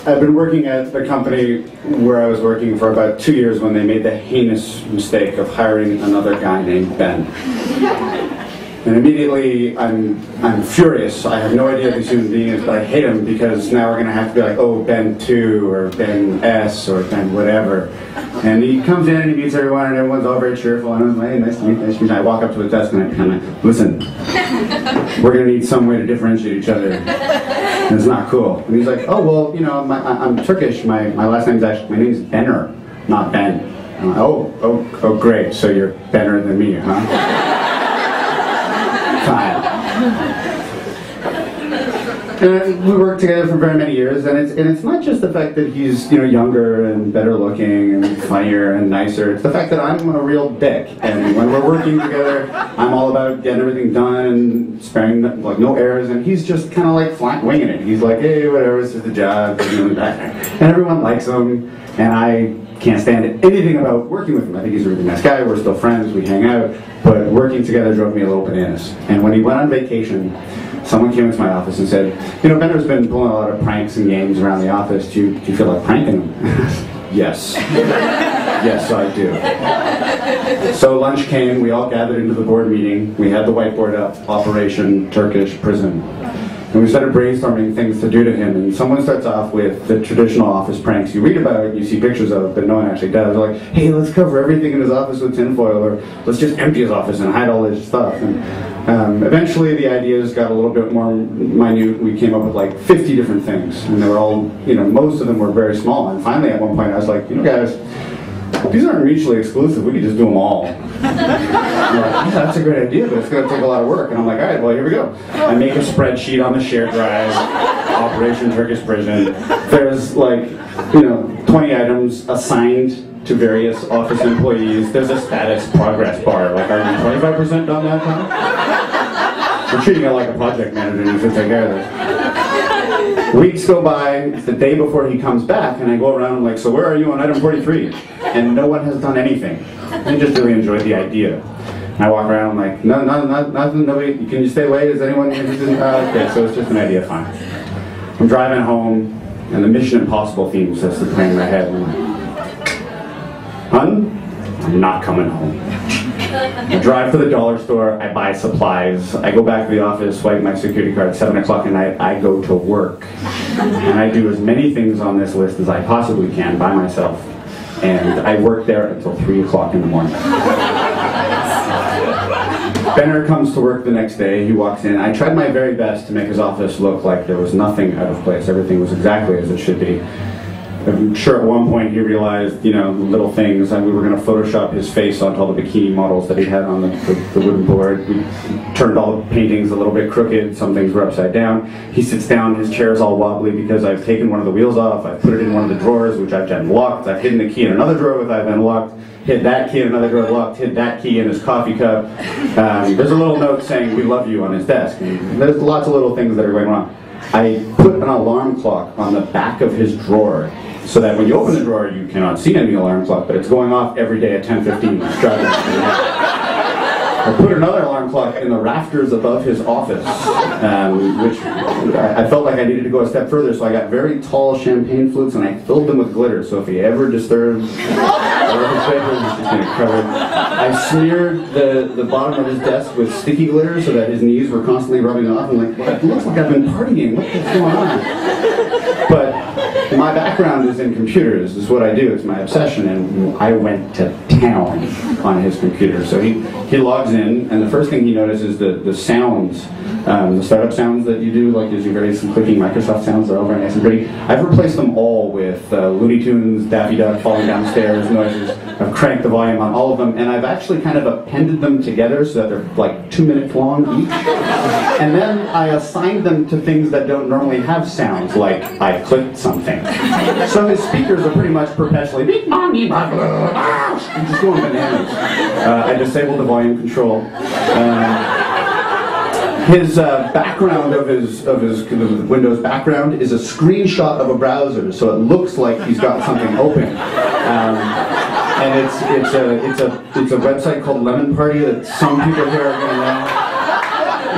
I've been working at the company where I was working for about 2 years when they made the heinous mistake of hiring another guy named Ben. And immediately I'm furious. I have no idea who this human being is, but I hate him because now we're going to have to be like, oh, Ben 2 or Ben S or Ben whatever. And he comes in and he meets everyone and everyone's all very cheerful. And I'm like, hey, nice to meet you. Nice to meet you. I walk up to his desk and I kind of, listen, we're going to need some way to differentiate each other. And it's not cool. And he's like, oh, well, you know, I'm Turkish. My last name's actually, my name's Benner, not Ben. I'm like, oh, great. So you're better than me, huh? Fine. And we worked together for very many years, and it's not just the fact that he's, you know, younger and better looking and funnier and nicer. It's the fact that I'm a real dick, and when we're working together, I'm all about getting everything done and sparing like no errors, and he's just kind of like flat winging it. He's like, hey, whatever, it's just a job, and everyone likes him, and I can't stand anything about working with him. I think he's a really nice guy. We're still friends. We hang out, but working together drove me a little bananas. And when he went on vacation, someone came into my office and said, you know, Bender's been pulling a lot of pranks and games around the office. Do you feel like pranking him? Yes. Yes, I do. So lunch came. We all gathered into the board meeting. We had the whiteboard up, Operation Turkish Prison. And we started brainstorming things to do to him, and someone starts off with the traditional office pranks you read about, you see pictures of, but no one actually does. They're like, hey, let's cover everything in his office with tinfoil, or let's just empty his office and hide all his stuff. And eventually the ideas got a little bit more minute. We came up with like 50 different things, and they were all, you know, most of them were very small. And finally at one point I was like, you know guys, these aren't mutually exclusive, we could just do them all. Like, yeah, that's a great idea, but it's going to take a lot of work. And I'm like, all right, well, here we go. I make a spreadsheet on the shared drive, Operation Turkish Prison. There's like, you know, 20 items assigned to various office employees. There's a status progress bar. Like, are you 25% done that time? We're treating it like a project manager and you should take care of this. Weeks go by, it's the day before he comes back, and I go around and I'm like, so where are you on item 43? And no one has done anything. I just really enjoyed the idea. And I walk around, I'm like, no, nothing, nobody, can you stay late? Is anyone interested? Okay, so it's just an idea, fine. I'm driving home, and the Mission Impossible theme starts to play in my head, and I'm like, hun, I'm not coming home. I drive to the dollar store, I buy supplies, I go back to the office, swipe my security card, 7 o'clock at night, I go to work. And I do as many things on this list as I possibly can by myself. And I work there until 3 o'clock in the morning. Benner comes to work the next day, he walks in. I tried my very best to make his office look like there was nothing out of place. Everything was exactly as it should be. I'm sure at one point he realized, you know, little things, and we were going to Photoshop his face onto all the bikini models that he had on the wooden board. We turned all the paintings a little bit crooked, some things were upside down. He sits down, his chair's all wobbly because I've taken one of the wheels off, I've put it in one of the drawers, which I've unlocked, I've hidden the key in another drawer, which I've unlocked, hid that key in another drawer, locked, hid that key in his coffee cup. There's a little note saying, we love you on his desk. And there's lots of little things that are going wrong. I put an alarm clock on the back of his drawer, so that when you open the drawer, you cannot see any alarm clock, but it's going off every day at 10:15. I put another alarm clock in the rafters above his office, which I felt like I needed to go a step further, so I got very tall champagne flutes and I filled them with glitter, so if he ever disturbs his papers, it's just going to cover. I smeared the bottom of his desk with sticky glitter so that his knees were constantly rubbing off. I'm like, well, it looks like I've been partying. What is going on? But my background is in computers. This is what I do. It's my obsession, and I went to town on his computer. So he logs in, and the first thing he notices is the sounds, the startup sounds that you do, like there's your very some clicking Microsoft sounds. They're all very nice and pretty. I've replaced them all with Looney Tunes, Daffy Duck, falling downstairs noises. I've cranked the volume on all of them, and I've actually kind of appended them together so that they're like 2 minutes long each. And then I assigned them to things that don't normally have sounds, like I clicked something. So his speakers are pretty much perpetually just going bananas. I disabled the volume control. His background of his Windows background is a screenshot of a browser, so it looks like he's got something open. And it's a website called Lemon Party that some people here are going to know.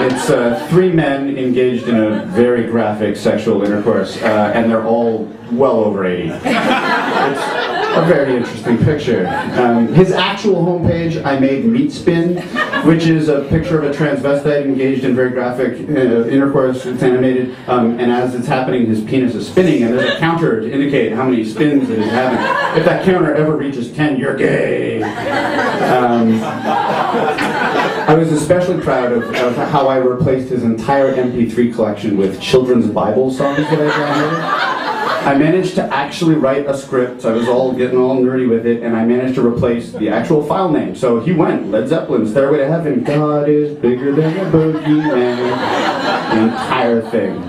It's three men engaged in a very graphic sexual intercourse, and they're all well over 80. It's a very interesting picture. His actual homepage, I made Meat Spin, which is a picture of a transvestite engaged in very graphic intercourse. It's animated, and as it's happening, his penis is spinning, and there's a counter to indicate how many spins it is having. If that counter ever reaches 10, you're gay. I was especially proud of how I replaced his entire MP3 collection with children's Bible songs that I downloaded. I managed to actually write a script, so I was getting all nerdy with it, and I managed to replace the actual file name. So he went, Led Zeppelin, Stairway to Heaven, God is bigger than a boogeyman, the entire thing.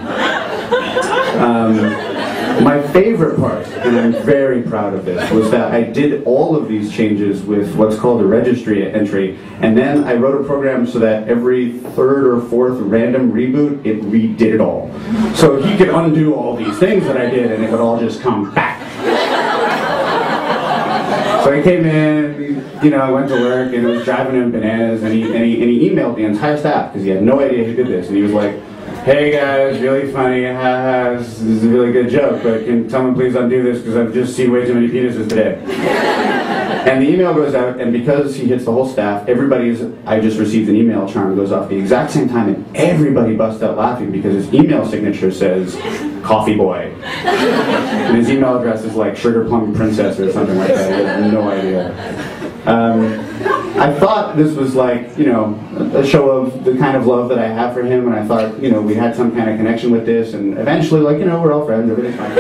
My favorite part, and I'm very proud of this, was that I did all of these changes with what's called a registry entry, and then I wrote a program so that every third or fourth random reboot, it redid it all. So he could undo all these things that I did, and it would all just come back. So he came in, I went to work, and it was driving him bananas, and he emailed the entire staff, because he had no idea who did this, and he was like, "Hey guys, really funny, this is a really good joke, but can someone please undo this because I've just seen way too many penises today." And the email goes out, and because he hits the whole staff, I just received an email charm goes off the exact same time, and everybody busts out laughing because his email signature says, "Coffee Boy." And his email address is like Sugar Plum Princess or something like that. I have no idea. I thought this was like, a show of the kind of love that I have for him, and I thought, we had some kind of connection with this, and eventually, we're all friends, everything's fine.